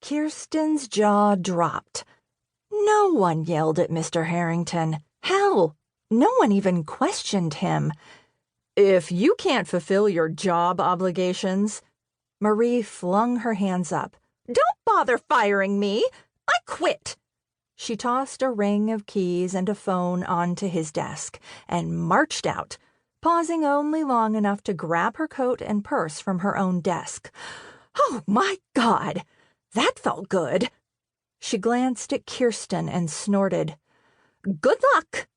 Kiersten's jaw dropped. No one yelled at Mr. Harrington. Hell, no one even questioned him. "If you can't fulfill your job obligations..." Marie flung her hands up. "Don't bother firing me! I quit!" She tossed a ring of keys and a phone onto his desk and marched out, pausing only long enough to grab her coat and purse from her own desk. Oh, my God! That felt good. She glanced at Kiersten and snorted, "Good luck!"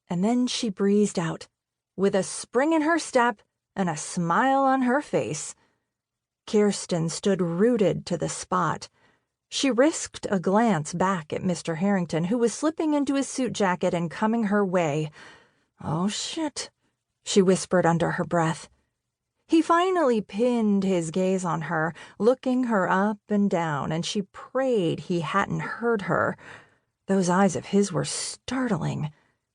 And then she breezed out, with a spring in her step and a smile on her face. Kiersten stood rooted to the spot. She risked a glance back at Mr. Harrington, who was slipping into his suit jacket and coming her way. "Oh, shit," she whispered under her breath. He finally pinned his gaze on her, looking her up and down, and she prayed he hadn't heard her. Those eyes of his were startling.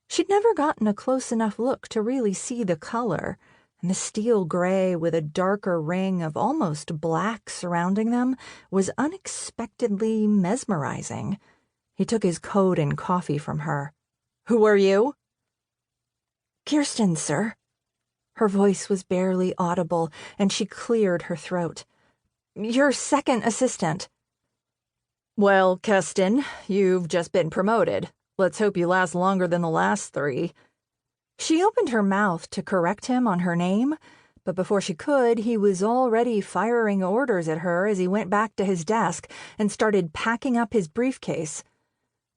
She'd never gotten a close enough look to really see the color, and the steel gray with a darker ring of almost black surrounding them was unexpectedly mesmerizing. He took his coat and coffee from her. "Who are you?" "Kiersten, sir." Her voice was barely audible, and she cleared her throat. "Your second assistant." "Well, Kiersten, you've just been promoted. Let's hope you last longer than the last 3. She opened her mouth to correct him on her name, but before she could, he was already firing orders at her as he went back to his desk and started packing up his briefcase.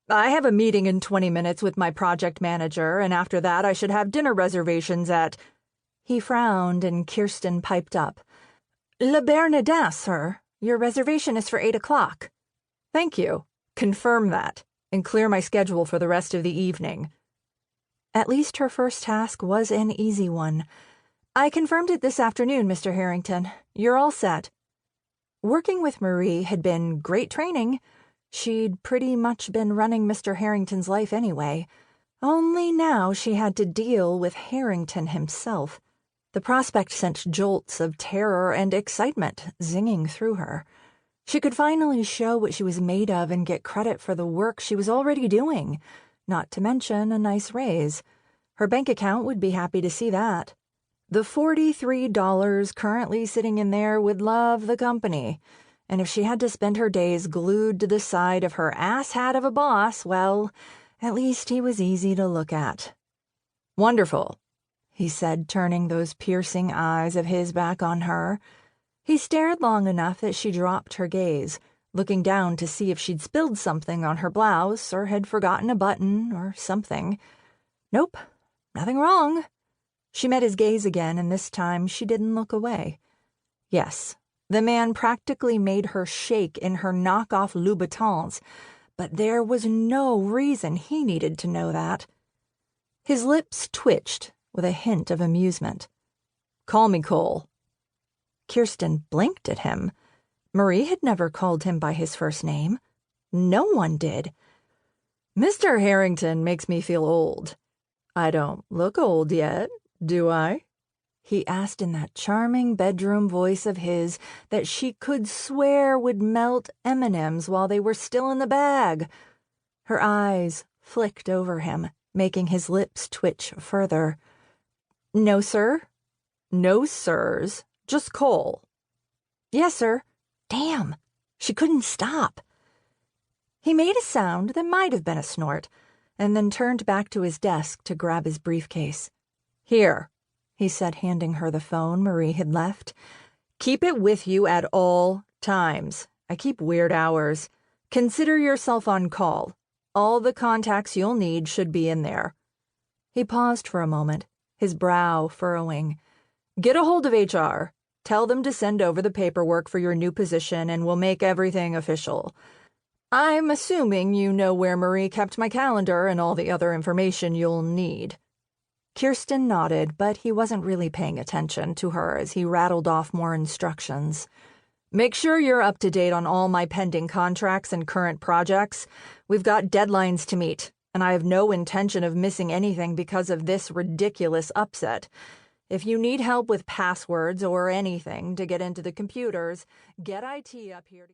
"I have a meeting in 20 minutes with my project manager, and after that I should have dinner reservations at..." He frowned, and Kiersten piped up. "Le Bernardin, sir. Your reservation is for 8 o'clock. "Thank you. Confirm that, and clear my schedule for the rest of the evening." At least her first task was an easy one. "I confirmed it this afternoon, Mr. Harrington. You're all set." Working with Marie had been great training. She'd pretty much been running Mr. Harrington's life anyway. Only now she had to deal with Harrington himself. The prospect sent jolts of terror and excitement zinging through her. She could finally show what she was made of and get credit for the work she was already doing, not to mention a nice raise. Her bank account would be happy to see that. The $43 currently sitting in there would love the company, and if she had to spend her days glued to the side of her asshat of a boss, well, at least he was easy to look at. "Wonderful," he said, turning those piercing eyes of his back on her. He stared long enough that she dropped her gaze, looking down to see if she'd spilled something on her blouse or had forgotten a button or something. Nope, nothing wrong. She met his gaze again, and this time she didn't look away. Yes, the man practically made her shake in her knockoff Louboutins, but there was no reason he needed to know that. His lips twitched with a hint of amusement. "Call me Cole." Kiersten blinked at him. Marie had never called him by his first name. No one did. "Mr. Harrington makes me feel old. I don't look old yet, do I?" he asked in that charming bedroom voice of his that she could swear would melt M&Ms while they were still in the bag. Her eyes flicked over him, making his lips twitch further. "No, sir." "No sirs, just Cole." "Yes, sir." Damn, she couldn't stop. He made a sound that might have been a snort, and then turned back to his desk to grab his briefcase. "Here," he said, handing her the phone Marie had left. "Keep it with you at all times. I keep weird hours. Consider yourself on call. All the contacts you'll need should be in there." He paused for a moment, his brow furrowing. "Get a hold of HR. Tell them to send over the paperwork for your new position, and we'll make everything official. I'm assuming you know where Marie kept my calendar and all the other information you'll need." Kiersten nodded, but he wasn't really paying attention to her as he rattled off more instructions. "Make sure you're up to date on all my pending contracts and current projects. We've got deadlines to meet, and I have no intention of missing anything because of this ridiculous upset. If you need help with passwords or anything to get into the computers, get IT up here to..."